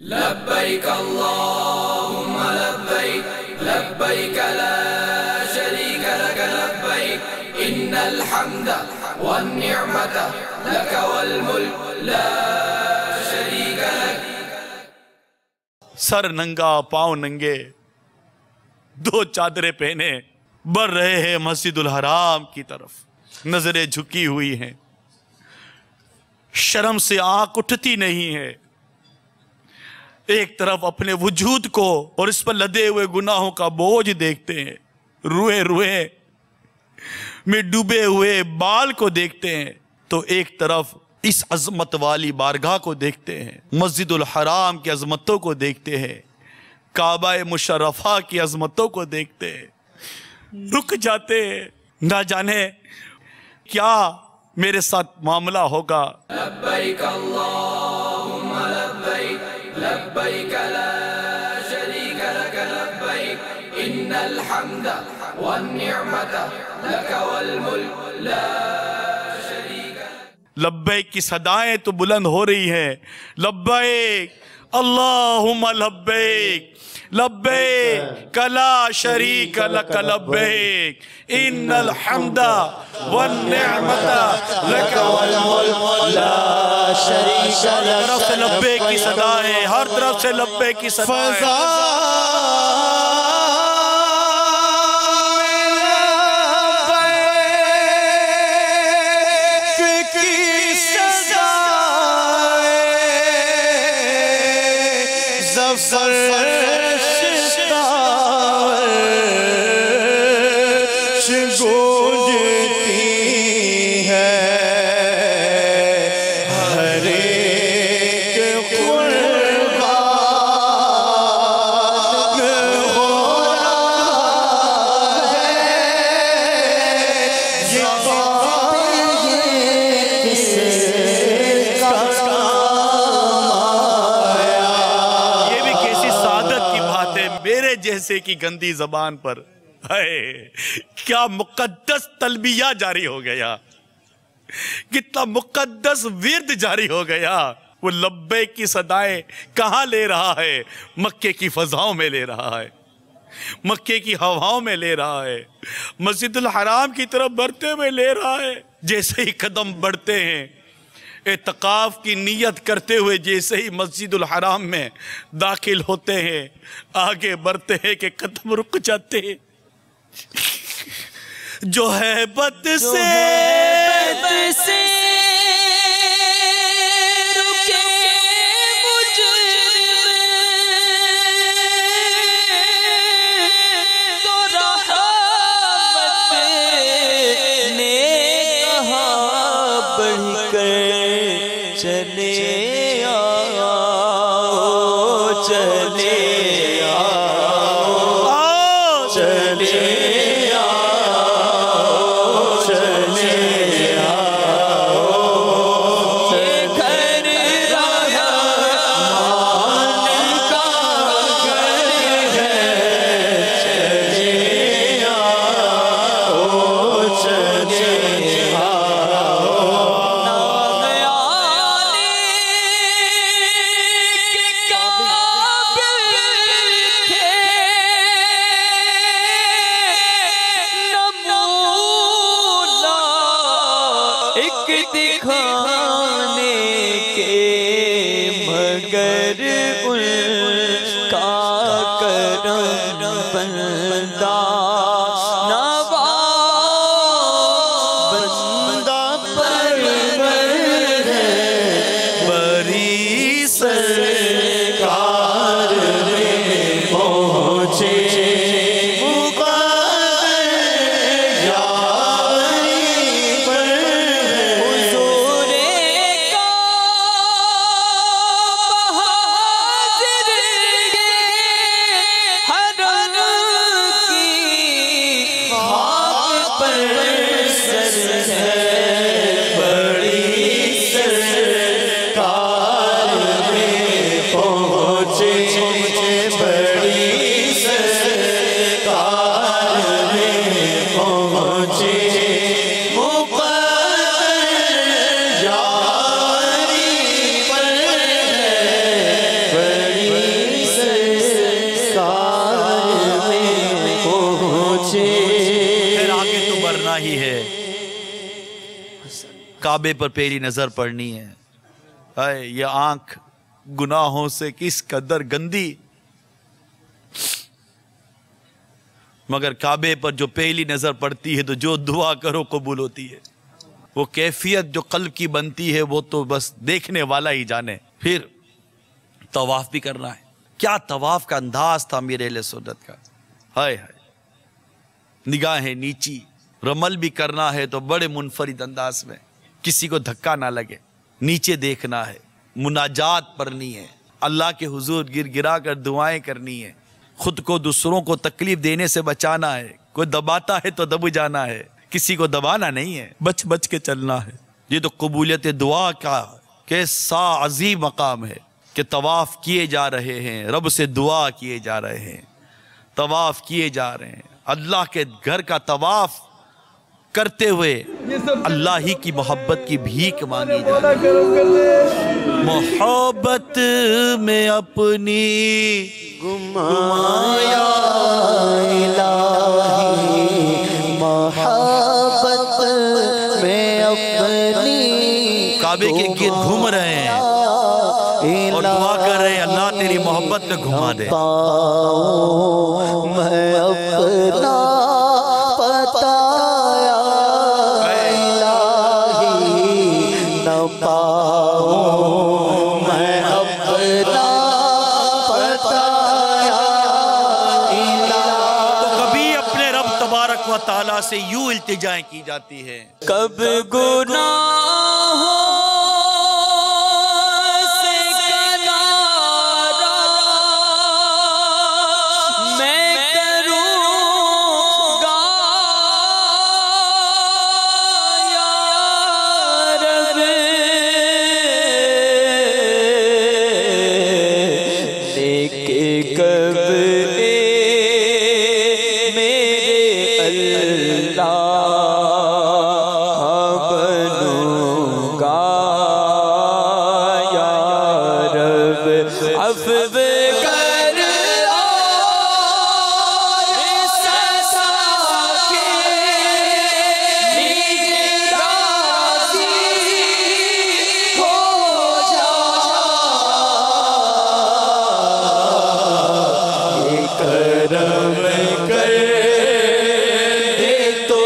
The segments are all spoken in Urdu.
لبيك اللهم لبيك لبيك لا شريك لك لبيك إن الحمد والنعمة لك والملك لا شريك لك. سر ننگا پاؤں ننگے دو چادریں پہنے بڑھ رہے ہیں مسجد الحرام کی طرف. نظریں جھکی ہوئی ہیں, شرم سے آنکھ اٹھتی نہیں ہے. ایک طرف اپنے وجود کو اور اس پر لدے ہوئے گناہوں کا بوجھ دیکھتے ہیں, روئے روئے میں ڈوبے ہوئے بال کو دیکھتے ہیں, تو ایک طرف اس عظمت والی بارگاہ کو دیکھتے ہیں, مسجد الحرام کی عظمتوں کو دیکھتے ہیں, کعبہ مشرفہ کی عظمتوں کو دیکھتے ہیں. رک جاتے ہیں, نہ جانے کیا میرے ساتھ معاملہ ہوگا. لبیک اللہم لبیک لبیک لا شریک لک لبیک ان الحمد والنعمت لک والملک لا شریک لک. لبیک کی صدائیں تو بلند ہو رہی ہیں, لبیک اللہم لبیک لبیک لا شریک لک لبیک ان الحمد والنعمت لک والملک لا شریک لک. ہر طرف سے لبیک کی صدائیں, ہر طرف سے لبیک کی صدائیں. جیسے کی گندی زبان پر کیا مقدس تلبیہ جاری ہو گیا, کتنا مقدس ورد جاری ہو گیا. وہ لبیک کی صدائیں کہاں لے رہا ہے؟ مکے کی فضاؤں میں لے رہا ہے, مکے کی ہواؤں میں لے رہا ہے, مسجد الحرام کی طرف بڑھتے ہوئے لے رہا ہے. جیسے ہی قدم بڑھتے ہیں, اعتکاف کی نیت کرتے ہوئے جیسے ہی مسجد الحرام میں داخل ہوتے ہیں, آگے بڑھتے ہیں کہ قدم رک جاتے ہیں. جو ہیبت سے رکے مجرم تو رحمت نے کہاں بڑھ کر چلے آؤ چلے آؤ چلے دکھانے کے مگر ان کا کرم بندہ نوا بندہ پرور ہے بری سرکار میں پہنچے کرنا ہی ہے، کعبے پر پہلی نظر پڑنی ہے۔ اے یہ آنکھ گناہوں سے کس قدر گندی، مگر کعبے پر جو پہلی نظر پڑتی ہے تو جو دعا کرو قبول ہوتی ہے۔ وہ کیفیت جو قلب کی بنتی ہے وہ تو بس دیکھنے والا ہی جانے۔ پھر طواف بھی کرنا ہے۔ کیا طواف کا انداز تھا میرے اہل سنت کا، ہائے ہائے، نگاہیں نیچی، رمل بھی کرنا ہے تو بڑے منفرد انداز میں، کسی کو دھکا نہ لگے، نیچے دیکھنا ہے، مناجات پڑھنی ہے، اللہ کے حضور گر گرا کر دعائیں کرنی ہے، خود کو دوسروں کو تکلیف دینے سے بچانا ہے۔ کوئی دباتا ہے تو دب جانا ہے، کسی کو دبانا نہیں ہے، بچ بچ کے چلنا ہے۔ یہ تو قبولیت دعا کا کیسا عظیم مقام ہے کہ طواف کیے جا رہے ہیں، رب سے دعا کیے جا رہے ہیں، طواف کیے جا رہے ہیں، اللہ کے گھر کا طواف کرتے ہوئے اللہ ہی کی محبت کی بھیک مانگی جا رہی ہے۔ محبت میں اپنی گمایا الہی، محبت میں اپنی کعبے کے گرد گھوم رہے ہیں اور دعا کر رہے ہیں اللہ تیری محبت میں گھما دے۔ میں اپنا پتایا الہی نہ پاؤں، میں اپنا پتایا الہی۔ تو کبھی اپنے رب تبارک و تعالیٰ سے یوں التجائیں کی جاتی ہے، کب گناہوں سے کنارہ میں کروں گا یا رب، دیکھ کب میرے اللہ بنوں گا یا رب، عفو کر اور سزا کے لیے راضی ہو جا، یہ کرم کر دے تو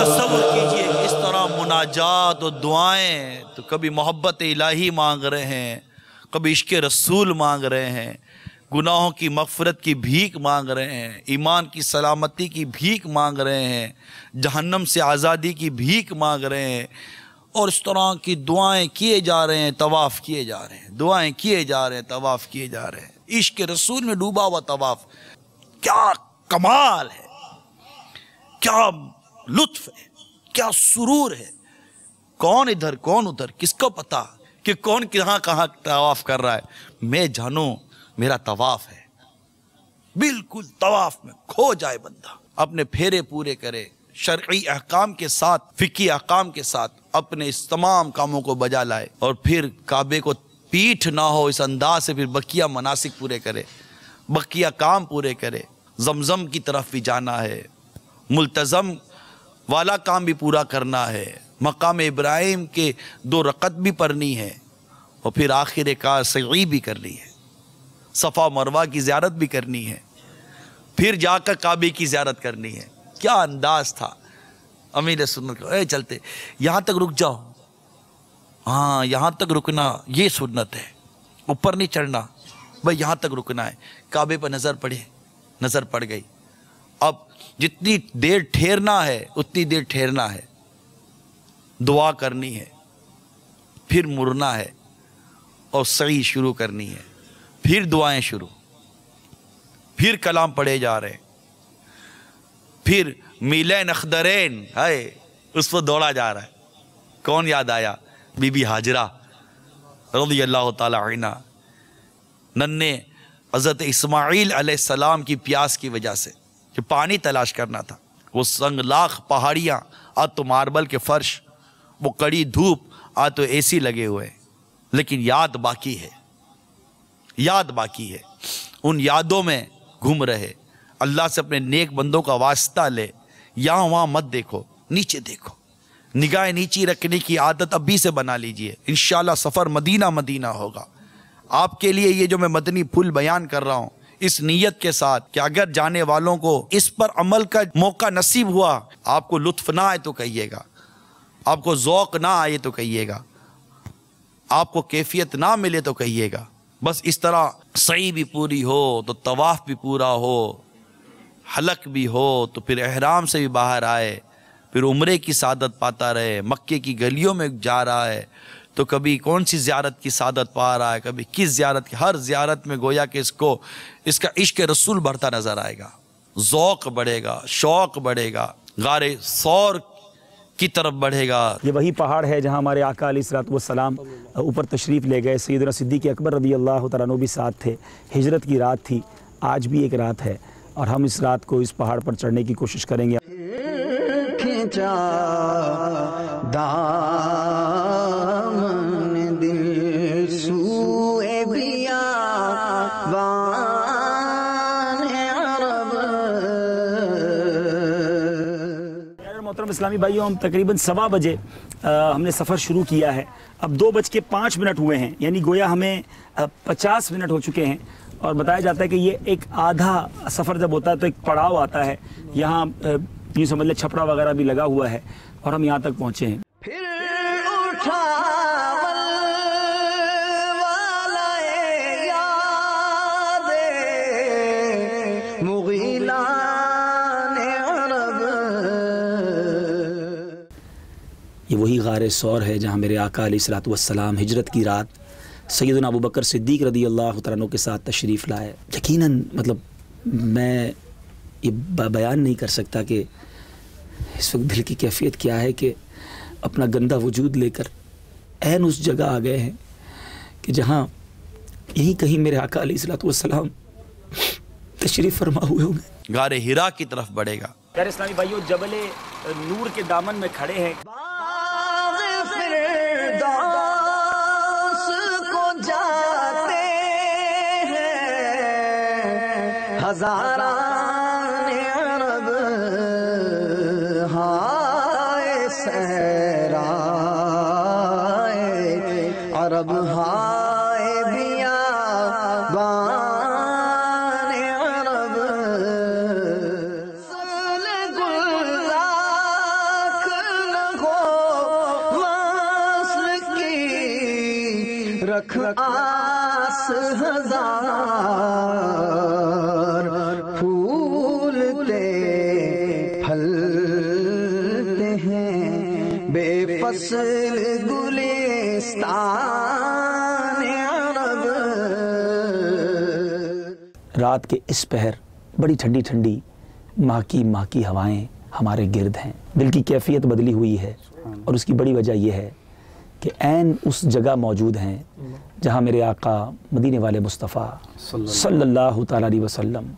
تصور کیجئے اس طرح مناجات و دعائیں، تو کبھی محبت الہی مانگ رہے ہیں، کبھی عشق رسول مانگ رہے ہیں، گناہوں کی مغفرت کی بھیک مانگ رہے ہیں، ایمان کی سلامتی کی بھیک مانگ رہے ہیں، جہنم سے آزادی کی بھیک مانگ رہے ہیں، اور اس طرح کی دعائیں کیے جا رہے ہیں، طواف کیے جا رہے ہیں، دعائیں کیے جا رہے ہیں، طواف کیے جا رہے ہیں، عشق رسول میں ڈوبا ہوا طواف۔ کیا کمال ہے، کیا لطف ہے، کیا سرور ہے، کون ادھر کون ادھر، کس کو پتا کہ کون کہاں کہاں طواف کر رہا ہے۔ میں جانوں میرا طواف ہے، بالکل طواف میں کھو جائے بندہ، اپنے پھیرے پورے کرے، شرعی احکام کے ساتھ، فقہی احکام کے ساتھ اپنے اس تمام کاموں کو بجا لائے، اور پھر کعبے کو پیٹھ نہ ہو اس انداز سے پھر بقیہ مناسک پورے کرے، بقیہ کام پورے کرے۔ زمزم کی طرف بھی جانا ہے، ملتزم والا کام بھی پورا کرنا ہے، مقام ابراہیم کے 2 رکعت بھی پڑھنی ہے، اور پھر آخر کار سعی بھی کرنی ہے، صفا مروہ کی زیارت بھی کرنی ہے، پھر جا کر کعبے کی زیارت کرنی ہے۔ کیا انداز تھا امیر سنت کا، اے چلتے یہاں تک رک جاؤ، ہاں یہاں تک رکنا یہ سنت ہے، اوپر نہیں چڑھنا، بھائی یہاں تک رکنا ہے۔ کعبے پر نظر پڑے، نظر پڑ گئی، اب جتنی دیر ٹھہرنا ہے اتنی دیر ٹھہرنا ہے، دعا کرنی ہے، پھر مڑنا ہے اور سعی شروع کرنی ہے، پھر دعائیں شروع، پھر کلام پڑھے جا رہے ہیں، پھر میلین اخدرین ہے اس پر دوڑا جا رہا ہے۔ کون یاد آیا؟ بی بی ہاجرہ رضی اللہ تعالی عنہ، ننھے حضرت اسماعیل علیہ السلام کی پیاس کی وجہ سے کہ پانی تلاش کرنا تھا، وہ سنگ لاخ پہاڑیاں، آ تو ماربل کے فرش، وہ کڑی دھوپ، آ تو اے سی لگے ہوئے، لیکن یاد باقی ہے، یاد باقی ہے، ان یادوں میں گھوم رہے، اللہ سے اپنے نیک بندوں کا واسطہ لے، یہاں وہاں مت دیکھو، نیچے دیکھو، نگاہ نیچی رکھنے کی عادت ابھی سے بنا لیجئے، انشاءاللہ سفر مدینہ مدینہ ہوگا۔ آپ کے لیے یہ جو میں مدنی پھول بیان کر رہا ہوں، اس نیت کے ساتھ کہ اگر جانے والوں کو اس پر عمل کا موقع نصیب ہوا، آپ کو لطف نہ آئے تو کہیے گا، آپ کو ذوق نہ آئے تو کہیے گا، آپ کو کیفیت نہ ملے تو کہیے گا، بس اس طرح سعی بھی پوری ہو تو طواف بھی پورا ہو، حلق بھی ہو تو پھر احرام سے بھی باہر آئے، پھر عمرے کی سعادت پاتا رہے، مکے کی گلیوں میں جا رہا ہے تو کبھی کون سی زیارت کی سعادت پا رہا ہے، کبھی کس زیارت کی، ہر زیارت میں گویا کہ اس کا عشق رسول بڑھتا نظر آئے گا، ذوق بڑھے گا، شوق بڑھے گا، غار ثور کی طرف بڑھے گا۔ یہ وہی پہاڑ ہے جہاں ہمارے آقا علیہ الصلوۃ والسلام اوپر تشریف لے گئے، سیدنا صدیق اکبر رضی اللہ تعالیٰ عنہ بھی ساتھ تھے، ہجرت کی رات تھی، آج بھی ایک رات ہے اور ہم اس رات کو اس پہاڑ پر چڑھنے کی کوشش کریں گے۔ کھینچا دامن دل سوئے بیابان عرب۔ محترم اسلامی بھائیوں، ہم تقریباً 7 بجے ہم نے سفر شروع کیا ہے، اب 2:05 ہوئے ہیں، یعنی گویا ہمیں 50 منٹ ہو چکے ہیں، اور بتایا جاتا ہے کہ یہ ایک آدھا سفر جب ہوتا ہے تو ایک پڑاؤ آتا ہے، یہاں یہ سمجھ لیں چھپڑا وغیرہ بھی لگا ہوا ہے اور ہم یہاں تک پہنچے ہیں۔ پھر اٹھا والے یاد مغیلان عرب۔ یہ وہی غار ثور ہے جہاں میرے آقا علیہ الصلوۃ والسلام ہجرت کی رات سیدنا ابو بکر صدیق رضی اللہ تعالیٰ عنہ کے ساتھ تشریف لائے۔ یقیناً مطلب میں یہ بیان نہیں کر سکتا کہ اس وقت دل کی کیفیت کیا ہے کہ اپنا گندہ وجود لے کر عین اس جگہ آ گئے ہیں کہ جہاں یہیں کہیں میرے آقا علیہ الصلوۃ والسلام تشریف فرما ہوئے ہوں گے۔ غار ہرا کی طرف بڑھے گا۔ پیارے اسلامی بھائیوں، جبل نور کے دامن میں کھڑے ہیں۔ باغ فردوس کو جاتے ہیں ہزاران عرب، ہائے صحرائے عرب، ہائے بیابان عرب۔ سل گلاک نہ ہو وصل کی، رکھ آس ہزار، پھولتے پھلتے ہیں بے فصل گلستان عرب۔ رات کے اس پہر بڑی ٹھنڈی ٹھنڈی ماہ کی ہوائیں ہمارے گرد ہیں، دل کی کیفیت بدلی ہوئی ہے، اور اس کی بڑی وجہ یہ ہے کہ عین اس جگہ موجود ہیں جہاں میرے آقا مدینے والے مصطفیٰ صلی اللہ تعالیٰ علیہ وسلم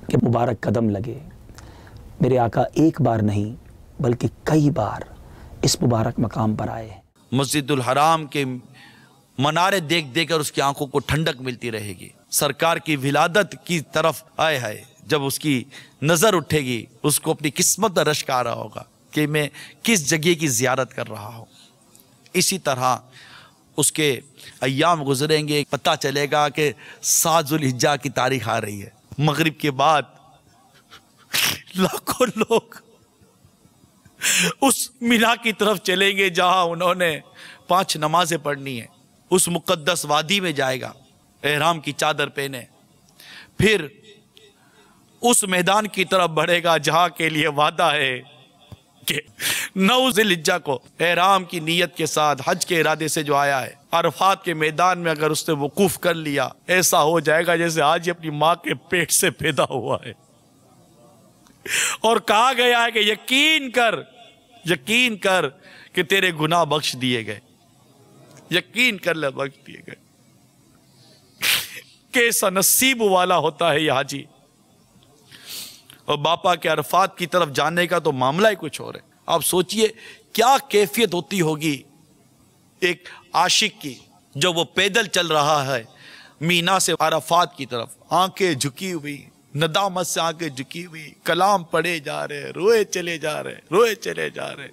کے مبارک قدم لگے۔ میرے آقا ایک بار نہیں بلکہ کئی بار اس مبارک مقام پر آئے ہیں۔ مسجد الحرام کے منارے دیکھ دیکھ کر اس کی آنکھوں کو ٹھنڈک ملتی رہے گی، سرکار کی ولادت کی طرف آئے ہے جب اس کی نظر اٹھے گی، اس کو اپنی قسمت کا رشک آ رہا ہوگا کہ میں کس جگہ کی زیارت کر رہا ہوں۔ اسی طرح اس کے ایام گزریں گے، پتہ چلے گا کہ 7 ذوالحجہ کی تاریخ آ رہی ہے، مغرب کے بعد لاکھوں لوگ اس مینا کی طرف چلیں گے جہاں انہوں نے 5 نمازیں پڑھنی ہیں، اس مقدس وادی میں جائے گا احرام کی چادر پہنے، پھر اس میدان کی طرف بڑھے گا جہاں کے لیے وعدہ ہے کہ 9 ذوالحجہ کو احرام کی نیت کے ساتھ حج کے ارادے سے جو آیا ہے، عرفات کے میدان میں اگر اس نے وقوف کر لیا، ایسا ہو جائے گا جیسے آج ہی اپنی ماں کے پیٹ سے پیدا ہوا ہے۔ اور کہا گیا ہے کہ یقین کر کہ تیرے گناہ بخش دیے گئے، یقین کر لے بخش دیے گئے۔ کیسا نصیب والا ہوتا ہے یہ حاجی۔ اور باپا کے عرفات کی طرف جانے کا تو معاملہ ہی کچھ اور ہے۔ آپ سوچئے کیا کیفیت ہوتی ہوگی ایک عاشق کی، جو وہ پیدل چل رہا ہے مینا سے عرفات کی طرف، آنکھیں جھکی ہوئی، ندامت سے آنکھیں جھکی ہوئی، کلام پڑھے جا رہے، روئے چلے جا رہے، روئے چلے جا رہے۔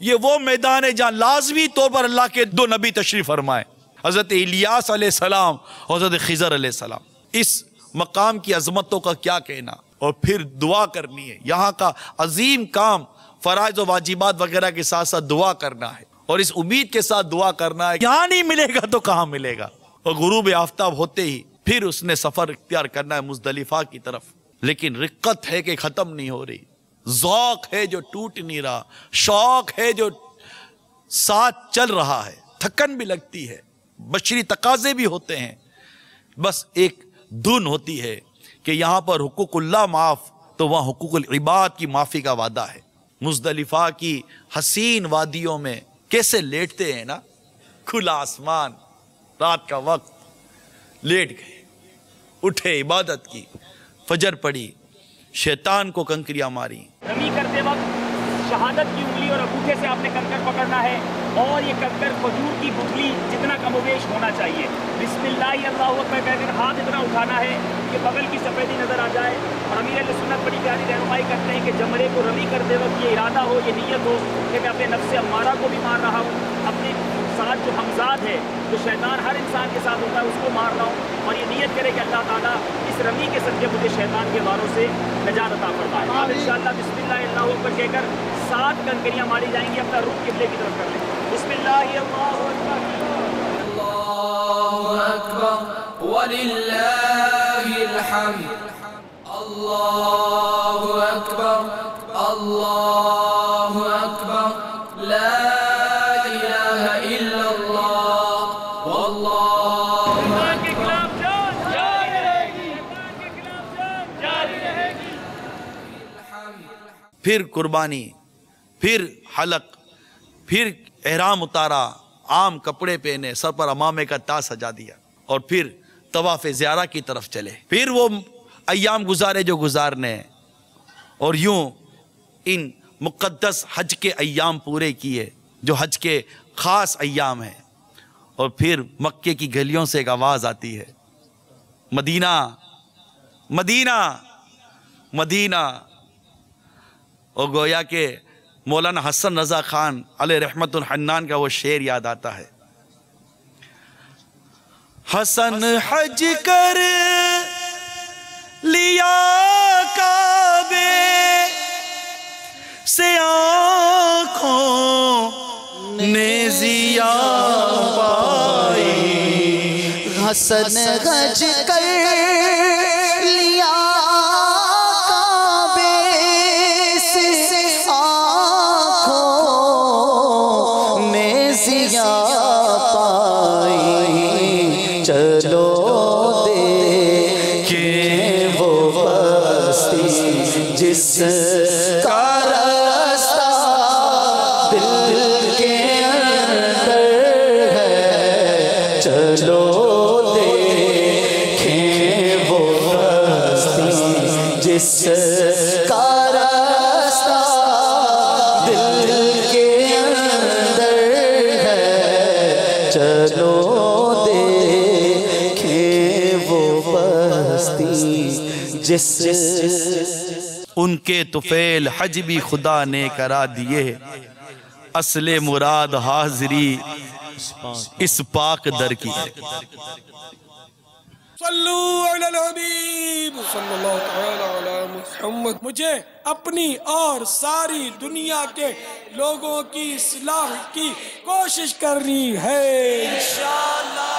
یہ وہ میدان ہے جہاں لازمی طور پر اللہ کے دو نبی تشریف فرمائے، حضرت الیاس علیہ السلام اور حضرت خضر علیہ السلام۔ اس مقام کی عظمتوں کا کیا کہنا، اور پھر دعا کرنی ہے۔ یہاں کا عظیم کام فرائض و واجبات وغیرہ کے ساتھ ساتھ دعا کرنا ہے، اور اس امید کے ساتھ دعا کرنا ہے یہاں نہیں ملے گا تو کہاں ملے گا۔ اور غروب آفتاب ہوتے ہی پھر اس نے سفر اختیار کرنا ہے مزدلفہ کی طرف۔ لیکن رقت ہے کہ ختم نہیں ہو رہی، ذوق ہے جو ٹوٹ نہیں رہا، شوق ہے جو ساتھ چل رہا ہے، تھکن بھی لگتی ہے، بشری تقاضے بھی ہوتے ہیں، بس ایک دھن ہوتی ہے کہ یہاں پر حقوق اللہ معاف تو وہاں حقوق العباد کی معافی کا وعدہ ہے۔ مزدلفہ کی حسین وادیوں میں کیسے لیٹتے ہیں نا، کھلا آسمان، رات کا وقت، لیٹ گئے، اٹھے، عبادت کی، فجر پڑی، شیطان کو کنکریاں ماری۔ رمی کرتے وقت شہادت کی انگلی اور انگوٹھے سے آپ نے کنکر پکڑنا ہے، اور یہ کنکر کھجور کی گٹھلی جتنا کم و بیش ہونا چاہیے۔ بسم اللہ اللہ اکبر کہہ کر ہاتھ اتنا اٹھانا ہے کہ بغل کی سفیدی نظر آ جائے، اور امیر اہل سنت بڑی پیاری رہنمائی کرتے ہیں کہ جمرے کو رمی کرتے وقت یہ ارادہ ہو، یہ نیت ہو کہ میں اپنے نفس امارہ کو بھی مار رہا ہوں، اپنے ساتھ جو حمزاد ہے، جو شیطان ہر انسان کے ساتھ ہوتا ہے، اس کو مار رہا ہوں، اور یہ نیت کرے کہ اللہ تعالیٰ اس رمی کے صدقے مجھے شیطان کے واروں سے نجات عطا فرمائے۔ آپ انشاءاللہ بسم اللہ اللہ اکبر کہہ کر 7 کنکریاں ماری جائیں گی، اپنا رخ قبلے کی طرف کر لیں۔ بسم اللہ اللہ اکبر، اللہ اکبر وللہ الحمد، اللہ اکبر اللہ اکبر، لا الہ الا اللہ واللہ شیطان کے خلاف جنگ جاری رہے گی، شیطان کے خلاف جنگ جاری رہے گی۔ پھر قربانی، پھر حلق، پھر احرام اتارا، عام کپڑے پہنے، سر پر امامے کا تاج سجا دیا، اور پھر طواف زیارہ کی طرف چلے۔ پھر وہ ایام گزارے جو گزارنے، اور یوں ان مقدس حج کے ایام پورے کیے جو حج کے خاص ایام ہیں۔ اور پھر مکے کی گلیوں سے ایک آواز آتی ہے، مدینہ مدینہ مدینہ، اور گویا کہ مولانا حسن رضا خان علیہ رحمت الحنان کا وہ شعر یاد آتا ہے، حسن حج کر لیا کعبے سے آنکھوں نے ضیا پائی، حسن حج کر لیا کعبے سے آنکھوں نے ضیا پائی، چلو دیکھیں وہ بستی جس کا راستہ دل کے اندر ہے، چلو دیکھیں وہ بستی جس کا راستہ دل کے اندر ہے، چلو دیکھیں وہ بستی جس ان کے طفیل حج بھی خدا نے کرا دیے، اصل مراد حاضری اس پاک در کی ہے۔ صلو علی الحبیب صلی اللہ تعالی علی محمد۔ مجھے اپنی اور ساری دنیا کے لوگوں کی اصلاح کی کوشش کرنی ہے انشاءاللہ۔